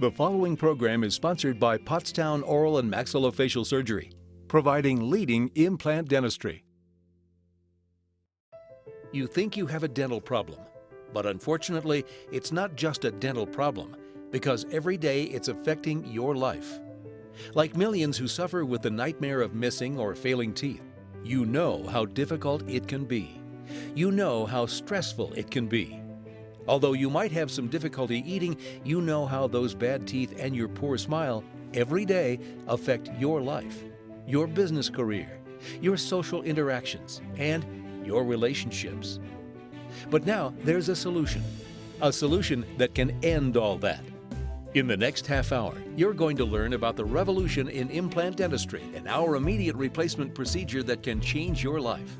The following program is sponsored by Pottstown Oral and Maxillofacial Surgery, providing leading implant dentistry. You think you have a dental problem, but unfortunately, it's not just a dental problem, because every day it's affecting your life. Like millions who suffer with the nightmare of missing or failing teeth, you know how difficult it can be. You know how stressful it can be. Although you might have some difficulty eating, you know how those bad teeth and your poor smile every day affect your life, your business career, your social interactions, and your relationships. But now there's a solution that can end all that. In the next half hour, you're going to learn about the revolution in implant dentistry and our immediate replacement procedure that can change your life.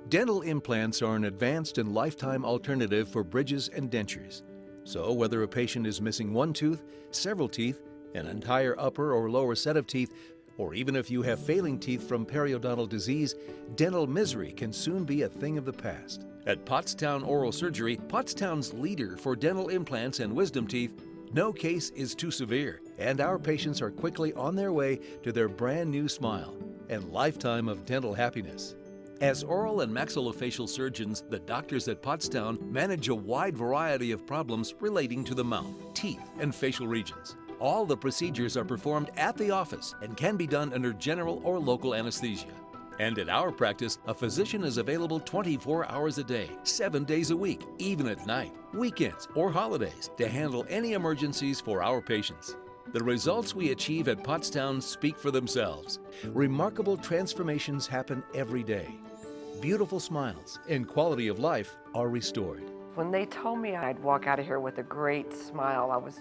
Dental implants are an advanced and lifetime alternative for bridges and dentures. So whether a patient is missing one tooth, several teeth, an entire upper or lower set of teeth, or even if you have failing teeth from periodontal disease, dental misery can soon be a thing of the past. At Pottstown Oral Surgery, Pottstown's leader for dental implants and wisdom teeth, no case is too severe, and our patients are quickly on their way to their brand new smile and lifetime of dental happiness. As oral and maxillofacial surgeons, the doctors at Pottstown manage a wide variety of problems relating to the mouth, teeth, and facial regions. All the procedures are performed at the office and can be done under general or local anesthesia. And at our practice, a physician is available 24 hours a day, 7 days a week, even at night, weekends, or holidays, to handle any emergencies for our patients. The results we achieve at Pottstown speak for themselves. Remarkable transformations happen every day. Beautiful smiles and quality of life are restored. When they told me I'd walk out of here with a great smile, I was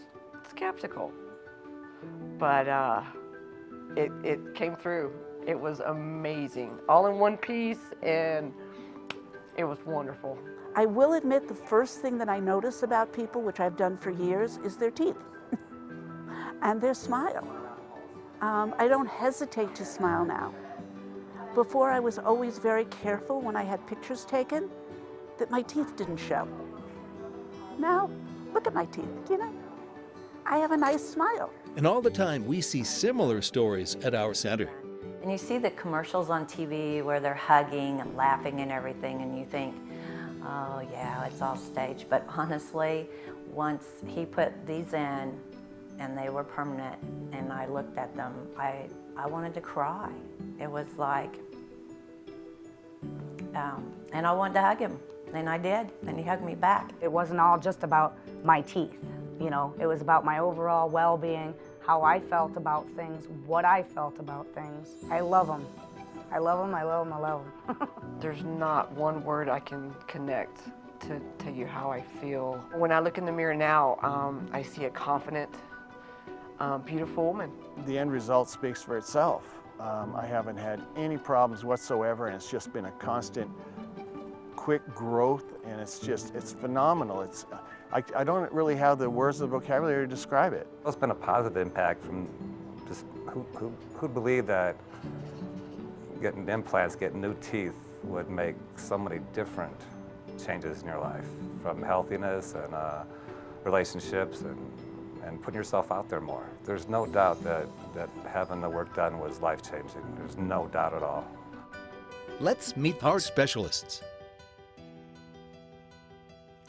skeptical. But it came through. It was amazing. All in one piece, and it was wonderful. I will admit the first thing that I notice about people, which I've done for years, is their teeth and their smile. I don't hesitate to smile now. Before, I was always very careful when I had pictures taken that my teeth didn't show. Now, look at my teeth, I have a nice smile. And all the time, we see similar stories at our center. And you see the commercials on TV where they're hugging and laughing and everything, and you think, oh yeah, it's all staged. But honestly, once he put these in and they were permanent and I looked at them, I wanted to cry. It was like, and I wanted to hug him, and I did, and he hugged me back. It wasn't all just about my teeth, it was about my overall well-being, how I felt about things, what I felt about things. I love them. I love them, I love them, I love them. There's not one word I can connect to tell you how I feel. When I look in the mirror now, I see a confident, beautiful woman. The end result speaks for itself. I haven't had any problems whatsoever, and it's just been a constant, quick growth, and it's phenomenal. I don't really have the words or vocabulary to describe it. It's been a positive impact from just who'd believe that getting implants, getting new teeth would make so many different changes in your life, from healthiness and relationships and putting yourself out there more. There's no doubt that having the work done was life-changing. There's no doubt at all. Let's meet our specialists.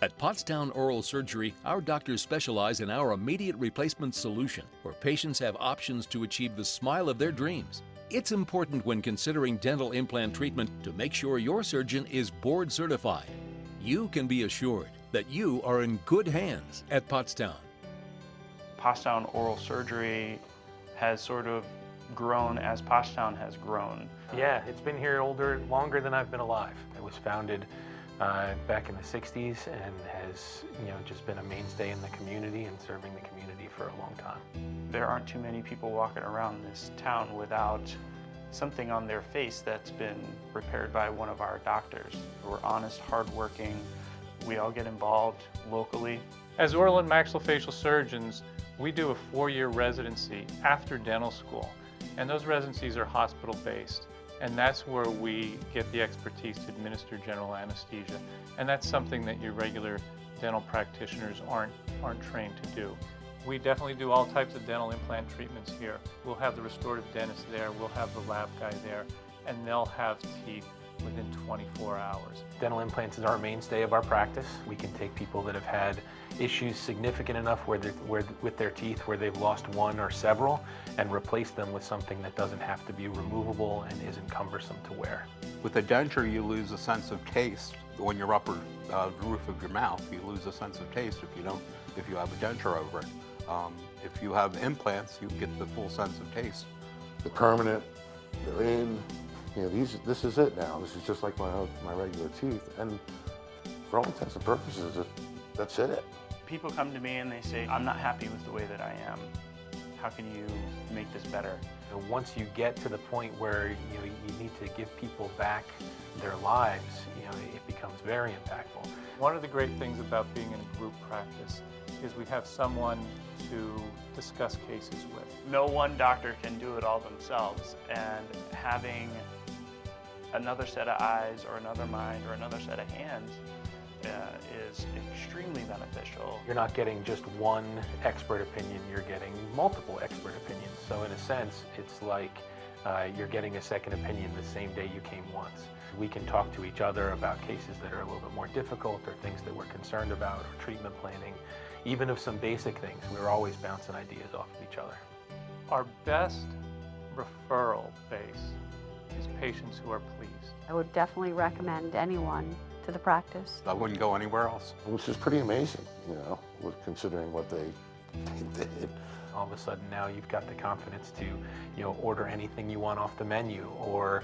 At Pottstown Oral Surgery, our doctors specialize in our immediate replacement solution, where patients have options to achieve the smile of their dreams. It's important when considering dental implant treatment to make sure your surgeon is board certified. You can be assured that you are in good hands at Pottstown. Pottstown Oral Surgery has sort of grown as Pottstown has grown. Yeah, it's been here longer than I've been alive. It was founded back in the 60s and has just been a mainstay in the community and serving the community for a long time. There aren't too many people walking around this town without something on their face that's been repaired by one of our doctors. We're honest, hardworking. We all get involved locally. As oral and maxillofacial surgeons, we do a 4-year residency after dental school, and those residencies are hospital-based. And that's where we get the expertise to administer general anesthesia. And that's something that your regular dental practitioners aren't trained to do. We definitely do all types of dental implant treatments here. We'll have the restorative dentist there, we'll have the lab guy there, and they'll have teeth within 24 hours. Dental implants is our mainstay of our practice. We can take people that have had issues significant enough with their teeth where they've lost one or several and replace them with something that doesn't have to be removable and isn't cumbersome to wear. With a denture, you lose a sense of taste. When your upper roof of your mouth, you lose a sense of taste if you have a denture over it. If you have implants, you get the full sense of taste. The permanent, they're in. You know, this is it now. This is just like my regular teeth, and for all intents and purposes, that's it. People come to me and they say, I'm not happy with the way that I am. How can you make this better? And once you get to the point where you need to give people back their lives, it becomes very impactful. One of the great things about being in a group practice is we have someone to discuss cases with. No one doctor can do it all themselves, and having another set of eyes or another mind or another set of hands is extremely beneficial. You're not getting just one expert opinion, you're getting multiple expert opinions. So in a sense, it's like you're getting a second opinion the same day you came once. We can talk to each other about cases that are a little bit more difficult or things that we're concerned about or treatment planning. Even of some basic things, we're always bouncing ideas off of each other. Our best referral base is patients who are pleased. I would definitely recommend anyone to the practice. I wouldn't go anywhere else. Which is pretty amazing, considering what they did. All of a sudden now you've got the confidence to, order anything you want off the menu or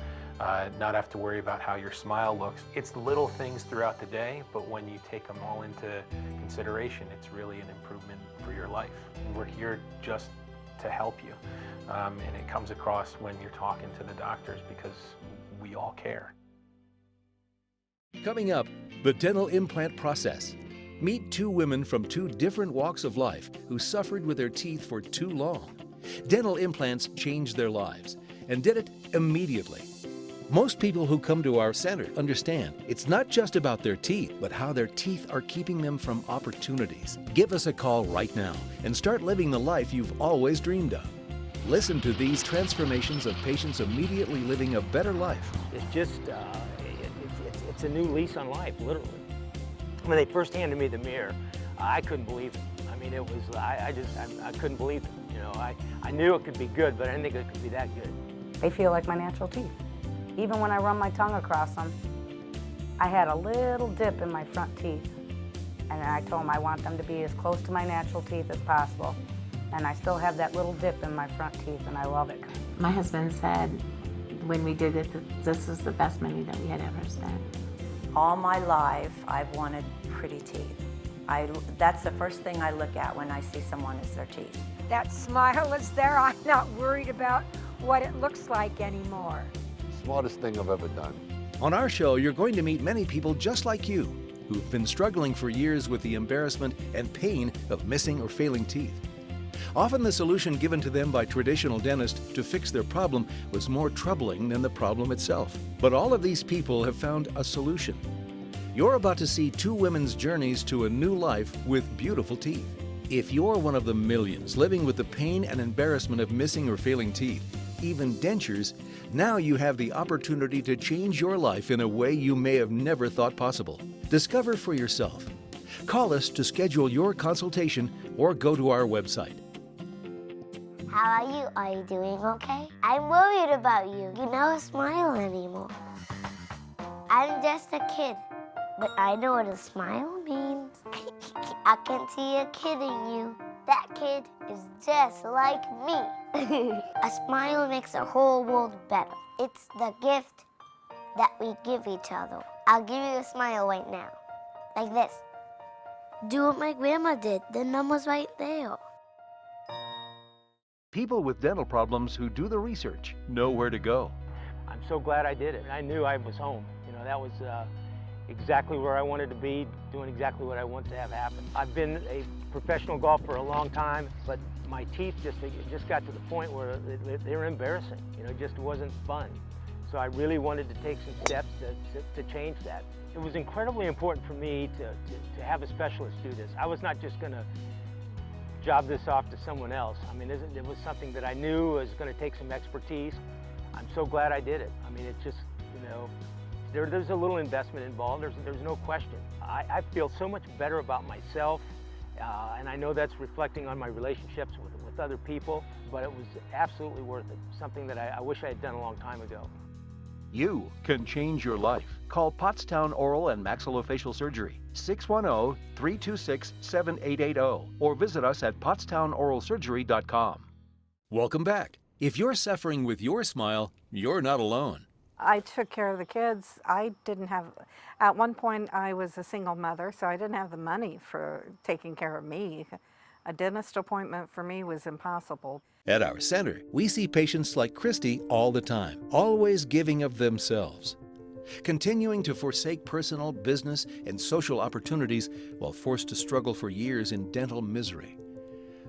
not have to worry about how your smile looks. It's little things throughout the day, but when you take them all into consideration, it's really an improvement for your life. And we're here just to help you. And it comes across when you're talking to the doctors because we all care. Coming up, the dental implant process. Meet two women from two different walks of life who suffered with their teeth for too long. Dental implants changed their lives and did it immediately. Most people who come to our center understand it's not just about their teeth, but how their teeth are keeping them from opportunities. Give us a call right now and start living the life you've always dreamed of. Listen to these transformations of patients immediately living a better life. It's just, it's a new lease on life, literally. When they first handed me the mirror, I couldn't believe it. I mean, it was, I couldn't believe it. I knew it could be good, but I didn't think it could be that good. They feel like my natural teeth. Even when I run my tongue across them, I had a little dip in my front teeth. And I told them I want them to be as close to my natural teeth as possible. And I still have that little dip in my front teeth, and I love it. My husband said when we did it that this was the best money that we had ever spent. All my life, I've wanted pretty teeth. That's the first thing I look at when I see someone is their teeth. That smile is there. I'm not worried about what it looks like anymore. Smartest thing I've ever done. On our show, you're going to meet many people just like you who've been struggling for years with the embarrassment and pain of missing or failing teeth. Often the solution given to them by traditional dentists to fix their problem was more troubling than the problem itself. But all of these people have found a solution. You're about to see two women's journeys to a new life with beautiful teeth. If you're one of the millions living with the pain and embarrassment of missing or failing teeth, even dentures, now you have the opportunity to change your life in a way you may have never thought possible. Discover for yourself. Call us to schedule your consultation or go to our website. How are you? Are you doing okay? I'm worried about you. You never smile anymore. I'm just a kid, but I know what a smile means. I can see a kid in you. That kid is just like me. A smile makes the whole world better. It's the gift that we give each other. I'll give you a smile right now, like this. Do what my grandma did. The number's right there. People with dental problems who do the research know where to go. I'm so glad I did it. I knew I was home. That was exactly where I wanted to be, doing exactly what I wanted to have happen. I've been a professional golfer for a long time, but my teeth just got to the point where they were embarrassing. It just wasn't fun. So I really wanted to take some steps to change that. It was incredibly important for me to have a specialist do this. I was not just going to job this off to someone else. I mean, it was something that I knew was going to take some expertise. I'm so glad I did it. I mean, it just, you know, there's a little investment involved. There's no question. I feel so much better about myself, and I know that's reflecting on my relationships with other people, but it was absolutely worth it. Something that I wish I had done a long time ago. You can change your life. Call Pottstown Oral and Maxillofacial Surgery, 610-326-7880, or visit us at pottstownoralsurgery.com. Welcome back. If you're suffering with your smile, you're not alone. I took care of the kids. At one point I was a single mother, so I didn't have the money for taking care of me. A dentist appointment for me was impossible. At our center, we see patients like Christy all the time, always giving of themselves, continuing to forsake personal, business, and social opportunities while forced to struggle for years in dental misery.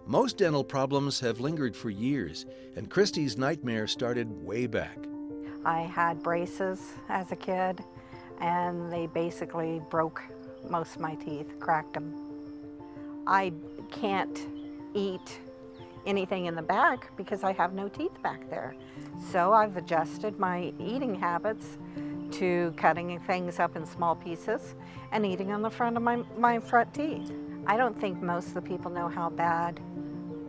Most dental problems have lingered for years, and Christy's nightmare started way back. I had braces as a kid, and they basically broke most of my teeth, cracked them. I can't eat anything in the back because I have no teeth back there. So I've adjusted my eating habits to cutting things up in small pieces and eating on the front of my front teeth. I don't think most of the people know how bad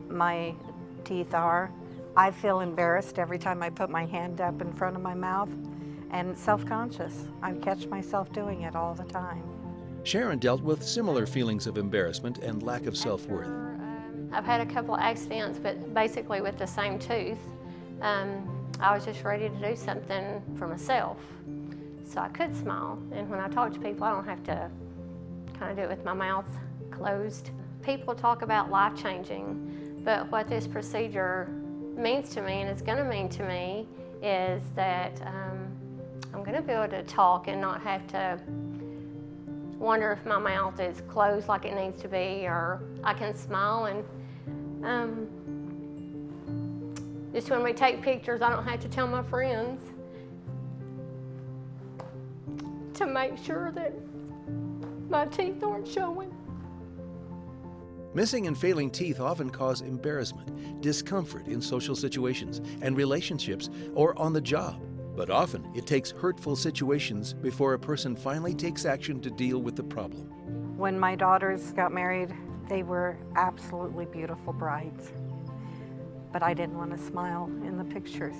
my teeth are. I feel embarrassed every time I put my hand up in front of my mouth and self-conscious. I catch myself doing it all the time. Sharon dealt with similar feelings of embarrassment and lack of self-worth. I've had a couple of accidents, but basically with the same tooth. I was just ready to do something for myself, so I could smile. And when I talk to people, I don't have to kind of do it with my mouth closed. People talk about life-changing, but what this procedure means to me and is going to mean to me is that I'm going to be able to talk and not have to wonder if my mouth is closed like it needs to be, or I can smile. And just when we take pictures, I don't have to tell my friends to make sure that my teeth aren't showing. Missing and failing teeth often cause embarrassment, discomfort in social situations and relationships or on the job. But often it takes hurtful situations before a person finally takes action to deal with the problem. When my daughters got married, they were absolutely beautiful brides. But I didn't want to smile in the pictures.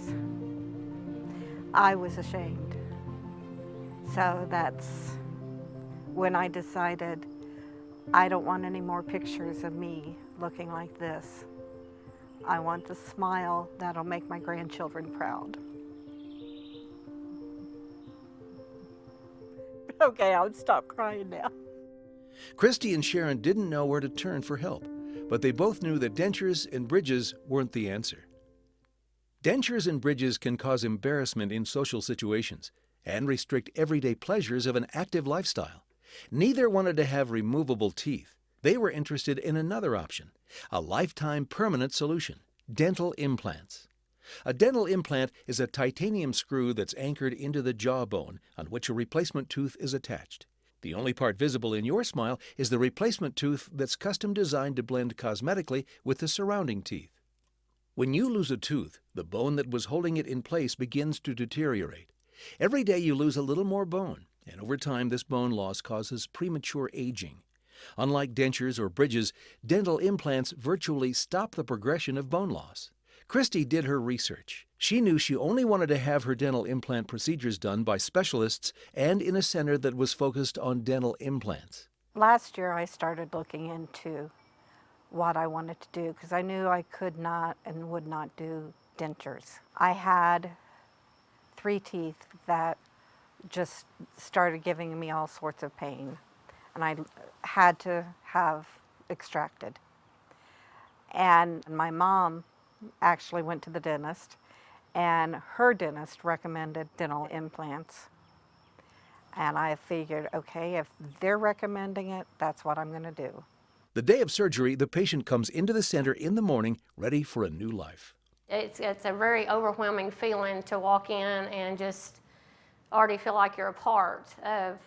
I was ashamed. So that's when I decided I don't want any more pictures of me looking like this. I want the smile that'll make my grandchildren proud. Okay, I'll stop crying now. Christy and Sharon didn't know where to turn for help, but they both knew that dentures and bridges weren't the answer. Dentures and bridges can cause embarrassment in social situations and restrict everyday pleasures of an active lifestyle. Neither wanted to have removable teeth. They were interested in another option, a lifetime permanent solution, dental implants. A dental implant is a titanium screw that's anchored into the jawbone on which a replacement tooth is attached. The only part visible in your smile is the replacement tooth that's custom designed to blend cosmetically with the surrounding teeth. When you lose a tooth, the bone that was holding it in place begins to deteriorate. Every day you lose a little more bone, and over time this bone loss causes premature aging. Unlike dentures or bridges, dental implants virtually stop the progression of bone loss. Christy did her research. She knew she only wanted to have her dental implant procedures done by specialists and in a center that was focused on dental implants. Last year I started looking into what I wanted to do because I knew I could not and would not do dentures. I had 3 teeth that just started giving me all sorts of pain, and I had to have extracted. And my mom actually went to the dentist, and her dentist recommended dental implants. And I figured, okay, if they're recommending it, that's what I'm going to do. The day of surgery, the patient comes into the center in the morning, ready for a new life. It's a very overwhelming feeling to walk in and just already feel like you're a part of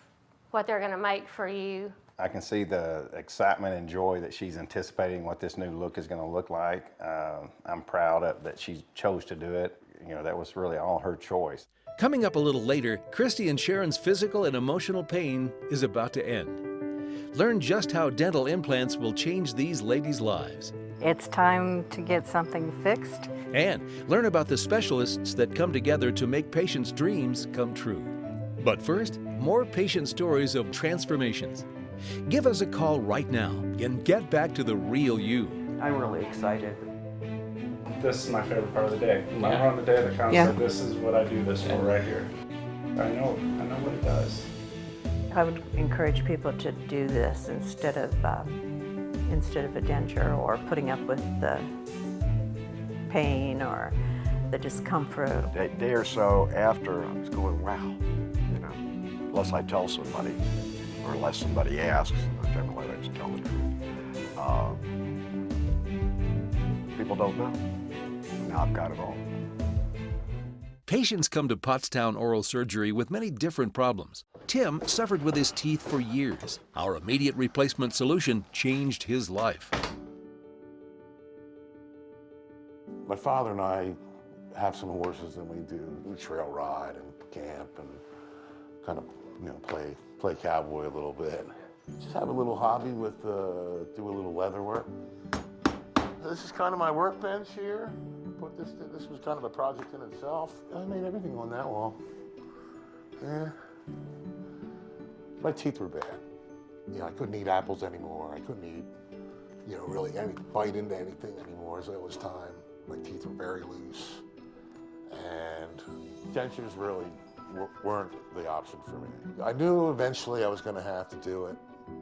what they're going to make for you. I can see the excitement and joy that she's anticipating what this new look is going to look like. I'm proud that she chose to do it. You know, that was really all her choice. Coming up a little later, Christy and Sharon's physical and emotional pain is about to end. Learn just how dental implants will change these ladies' lives. It's time to get something fixed. And learn about the specialists that come together to make patients' dreams come true. But first, more patient stories of transformations. Give us a call right now and get back to the real you. I'm really excited. This is my favorite part of the day. When I'm on the day that counts, so this is what I do this for right here. I know what it does. I would encourage people to do this instead of a denture or putting up with the pain or the discomfort. A day or so after, I was going, wow, you know, unless I tell somebody or unless somebody asks, generally I just tell the truth. People don't know. Now I've got it all. Patients come to Pottstown Oral Surgery with many different problems. Tim suffered with his teeth for years. Our immediate replacement solution changed his life. My father and I have some horses and we do trail ride and camp and kind of, you know, play cowboy a little bit. Just have a little hobby with, do a little leather work. This is kind of my workbench here. This was kind of a project in itself. I made everything on that wall. Yeah. My teeth were bad. You know, I couldn't eat apples anymore. I couldn't eat, you know, really bite into anything anymore, so it was time. My teeth were very loose. And dentures really weren't the option for me. I knew eventually I was going to have to do it,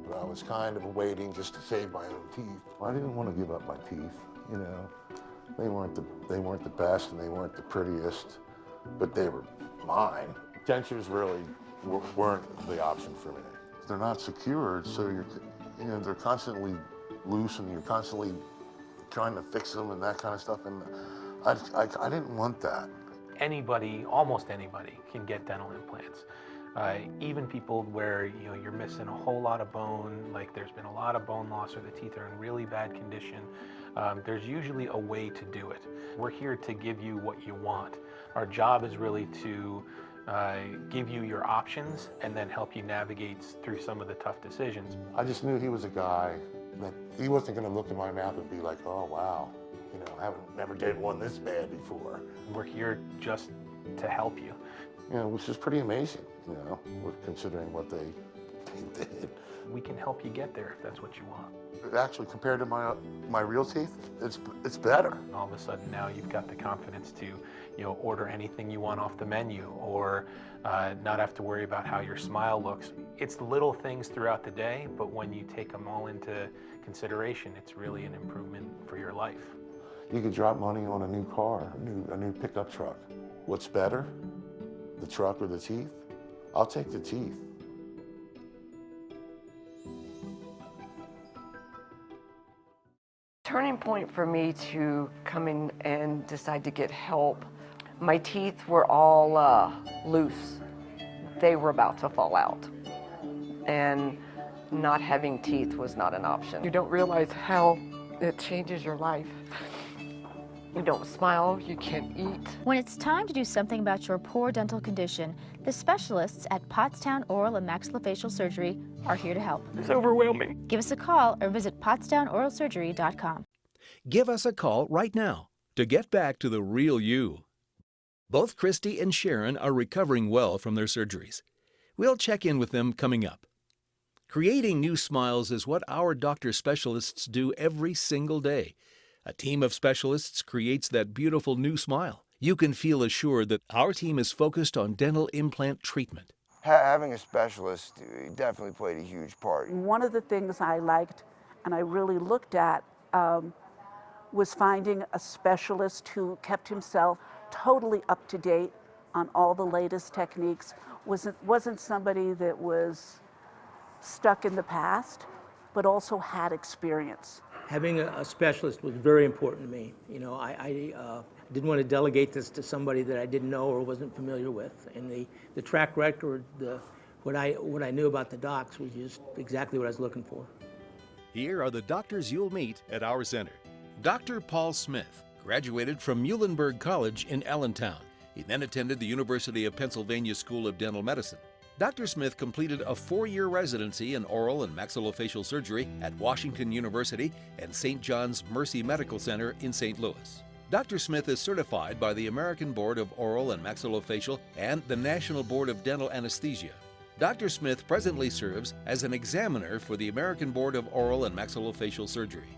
but I was kind of waiting just to save my own teeth. I didn't want to give up my teeth, you know. They weren't the best and they weren't the prettiest, but they were mine. Dentures really weren't the option for me. They're not secured, so they're constantly loose and you're constantly trying to fix them and that kind of stuff, and I didn't want that. Anybody, almost anybody, can get dental implants. Even people where you're missing a whole lot of bone, like there's been a lot of bone loss or the teeth are in really bad condition, there's usually a way to do it. We're here to give you what you want. Our job is really to give you your options and then help you navigate through some of the tough decisions. I just knew he was a guy that he wasn't going to look in my mouth and be like, oh wow, you know, never did one this bad before. We're here just to help you. You know, which is pretty amazing, you know, considering what they did. We can help you get there if that's what you want. Actually, compared to my real teeth, it's better. All of a sudden now you've got the confidence to order anything you want off the menu or not have to worry about how your smile looks. It's little things throughout the day, but when you take them all into consideration, it's really an improvement for your life. You could drop money on a new car, a new pickup truck. What's better, the truck or the teeth? I'll take the teeth. Turning point for me to come in and decide to get help, my teeth were all loose. They were about to fall out. And not having teeth was not an option. You don't realize how it changes your life. You don't smile, you can't eat. When it's time to do something about your poor dental condition, the specialists at Pottstown Oral and Maxillofacial Surgery are here to help. It's overwhelming. Give us a call or visit PottstownOralSurgery.com. Give us a call right now to get back to the real you. Both Christy and Sharon are recovering well from their surgeries. We'll check in with them coming up. Creating new smiles is what our doctor specialists do every single day. A team of specialists creates that beautiful new smile. You can feel assured that our team is focused on dental implant treatment. Having a specialist definitely played a huge part. One of the things I liked and I really looked at was finding a specialist who kept himself totally up to date on all the latest techniques. Wasn't somebody that was stuck in the past, but also had experience. Having a specialist was very important to me. You know, Didn't want to delegate this to somebody that I didn't know or wasn't familiar with. And the track record, what I knew about the docs was just exactly what I was looking for. Here are the doctors you'll meet at our center. Dr. Paul Smith graduated from Muhlenberg College in Allentown. He then attended the University of Pennsylvania School of Dental Medicine. Dr. Smith completed a 4-year residency in oral and maxillofacial surgery at Washington University and St. John's Mercy Medical Center in St. Louis. Dr. Smith is certified by the American Board of Oral and Maxillofacial and the National Board of Dental Anesthesia. Dr. Smith presently serves as an examiner for the American Board of Oral and Maxillofacial Surgery.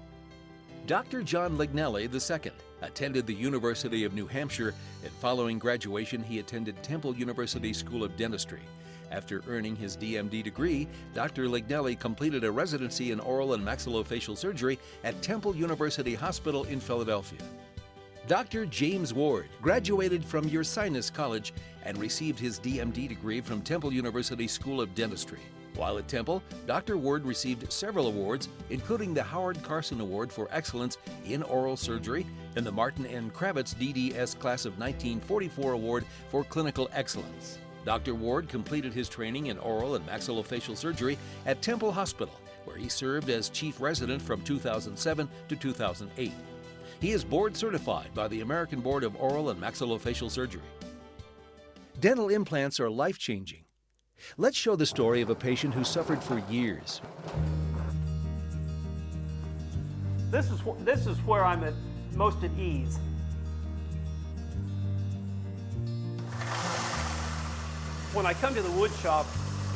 Dr. John Lignelli II attended the University of New Hampshire, and following graduation he attended Temple University School of Dentistry. After earning his DMD degree, Dr. Lignelli completed a residency in oral and maxillofacial surgery at Temple University Hospital in Philadelphia. Dr. James Ward graduated from Ursinus College and received his DMD degree from Temple University School of Dentistry. While at Temple, Dr. Ward received several awards, including the Howard Carson Award for Excellence in Oral Surgery and the Martin N. Kravitz DDS Class of 1944 Award for Clinical Excellence. Dr. Ward completed his training in oral and maxillofacial surgery at Temple Hospital, where he served as chief resident from 2007 to 2008. He is board certified by the American Board of Oral and Maxillofacial Surgery. Dental implants are life-changing. Let's show the story of a patient who suffered for years. This is where I'm at most at ease. When I come to the wood shop,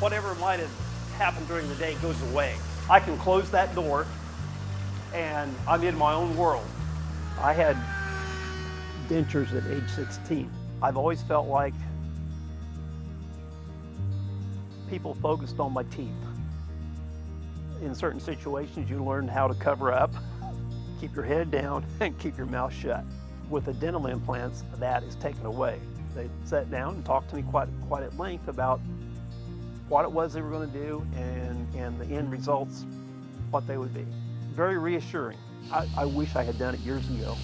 whatever might have happened during the day goes away. I can close that door and I'm in my own world. I had dentures at age 16. I've always felt like people focused on my teeth. In certain situations, you learn how to cover up, keep your head down, and keep your mouth shut. With the dental implants, that is taken away. They sat down and talked to me quite at length about what it was they were going to do and the end results, what they would be. Very reassuring. I wish I had done it years ago.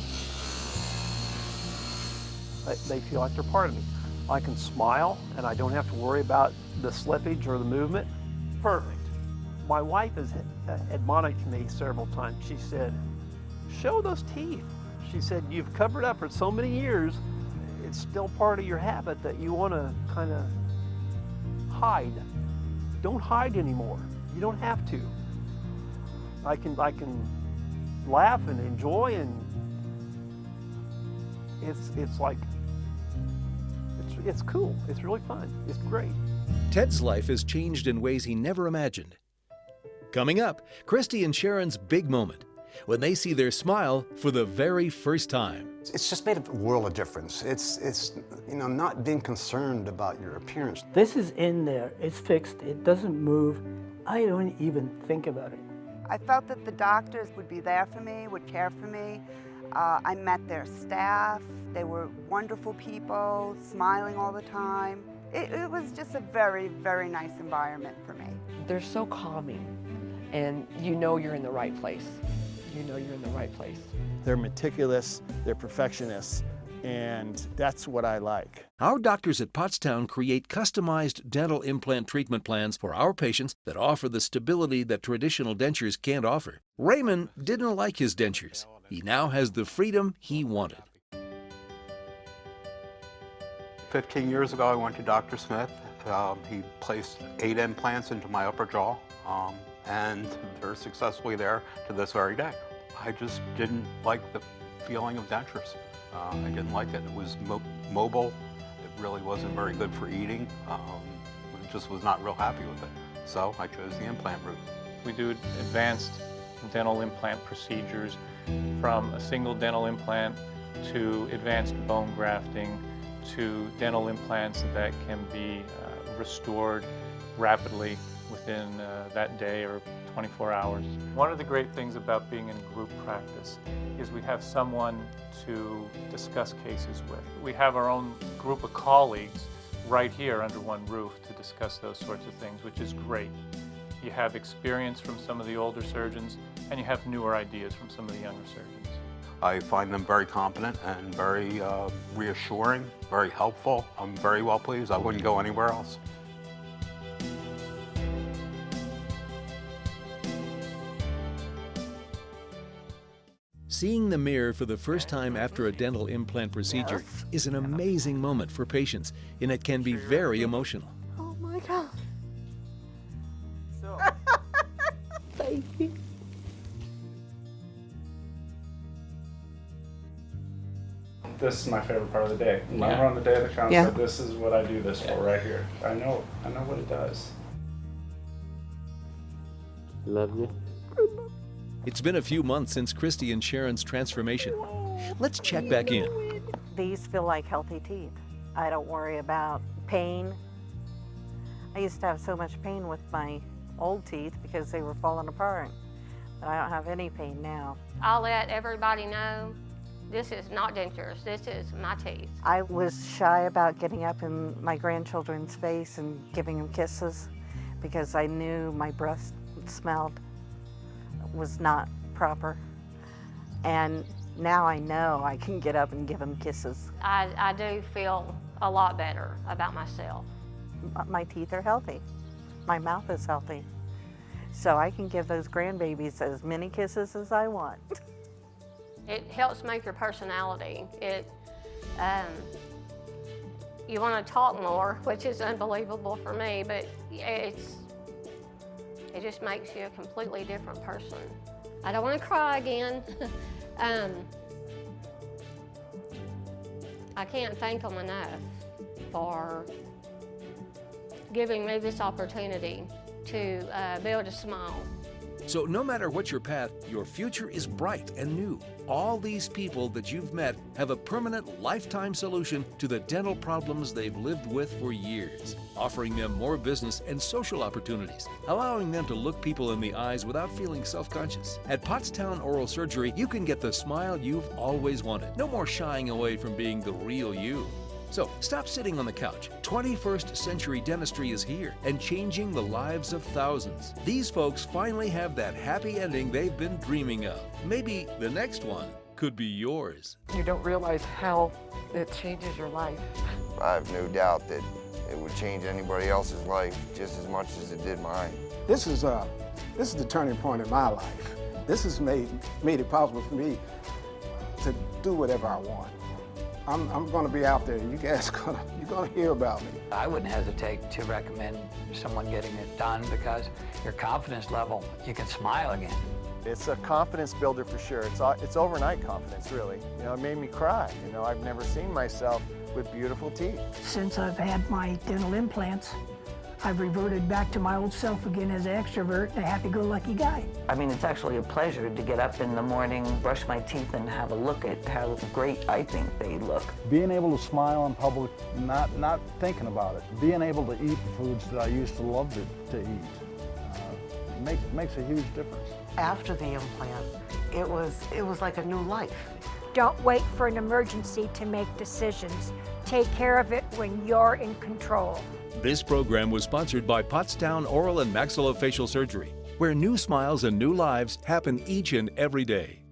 They feel like they're part of me. I can smile and I don't have to worry about the slippage or the movement. Perfect. My wife has admonished me several times. She said, show those teeth. She said, you've covered up for so many years, it's still part of your habit that you want to kind of hide. Don't hide anymore. You don't have to. I can laugh and enjoy, and it's like, it's cool. It's really fun. It's great. Ted's life has changed in ways he never imagined. Coming up, Christy and Sharon's big moment, when they see their smile for the very first time. It's just made a world of difference. It's not being concerned about your appearance. This is in there. It's fixed. It doesn't move. I don't even think about it. I felt that the doctors would be there for me, would care for me. I met their staff. They were wonderful people, smiling all the time. It was just a very, very nice environment for me. They're so calming, and you know you're in the right place. You know you're in the right place. They're meticulous, they're perfectionists, and that's what I like. Our doctors at Pottstown create customized dental implant treatment plans for our patients that offer the stability that traditional dentures can't offer. Raymond didn't like his dentures. He now has the freedom he wanted. 15 years ago, I went to Dr. Smith. He placed 8 implants into my upper jaw, and they're successfully there to this very day. I just didn't like the feeling of dentures. I didn't like it. It was mobile. It really wasn't very good for eating. I just was not real happy with it. So I chose the implant route. We do advanced dental implant procedures, from a single dental implant to advanced bone grafting to dental implants that can be restored rapidly within that day or 24 hours. One of the great things about being in group practice is we have someone to discuss cases with. We have our own group of colleagues right here under one roof to discuss those sorts of things, which is great. You have experience from some of the older surgeons, and you have newer ideas from some of the younger surgeons. I find them very competent and very reassuring, very helpful. I'm very well pleased. I wouldn't go anywhere else. Seeing the mirror for the first time after a dental implant procedure is an amazing moment for patients, and it can be very emotional. Oh my God. Thank you. This is my favorite part of the day. Whenever on the day of the concert, this is what I do this for right here. I know what it does. Love you. It's been a few months since Christy and Sharon's transformation. Let's check back in. These feel like healthy teeth. I don't worry about pain. I used to have so much pain with my old teeth because they were falling apart, but I don't have any pain now. I'll let everybody know this is not dentures, this is my teeth. I was shy about getting up in my grandchildren's face and giving them kisses because I knew my breath smelled was not proper. And now I know I can get up and give them kisses. I do feel a lot better about myself. My teeth are healthy. My mouth is healthy. So I can give those grandbabies as many kisses as I want. It helps make your personality. You want to talk more, which is unbelievable for me, but it just makes you a completely different person. I don't want to cry again. I can't thank them enough for giving me this opportunity to be able to smile. So no matter what your path, your future is bright and new. All these people that you've met have a permanent lifetime solution to the dental problems they've lived with for years, offering them more business and social opportunities, allowing them to look people in the eyes without feeling self-conscious. At Pottstown Oral Surgery, you can get the smile you've always wanted. No more shying away from being the real you. So stop sitting on the couch. 21st century dentistry is here and changing the lives of thousands. These folks finally have that happy ending they've been dreaming of. Maybe the next one could be yours. You don't realize how it changes your life. I have no doubt that it would change anybody else's life just as much as it did mine. This is the turning point in my life. This has made it possible for me to do whatever I want. I'm going to be out there. You guys you're going to hear about me. I wouldn't hesitate to recommend someone getting it done because your confidence level, you can smile again. It's a confidence builder for sure. It's overnight confidence, really. You know, it made me cry. You know, I've never seen myself with beautiful teeth. Since I've had my dental implants, I've reverted back to my old self again as an extrovert and a happy-go-lucky guy. I mean, it's actually a pleasure to get up in the morning, brush my teeth, and have a look at how great I think they look. Being able to smile in public, not thinking about it. Being able to eat foods that I used to love to eat makes a huge difference. After the implant, it was like a new life. Don't wait for an emergency to make decisions. Take care of it when you're in control. This program was sponsored by Pottstown Oral and Maxillofacial Surgery, where new smiles and new lives happen each and every day.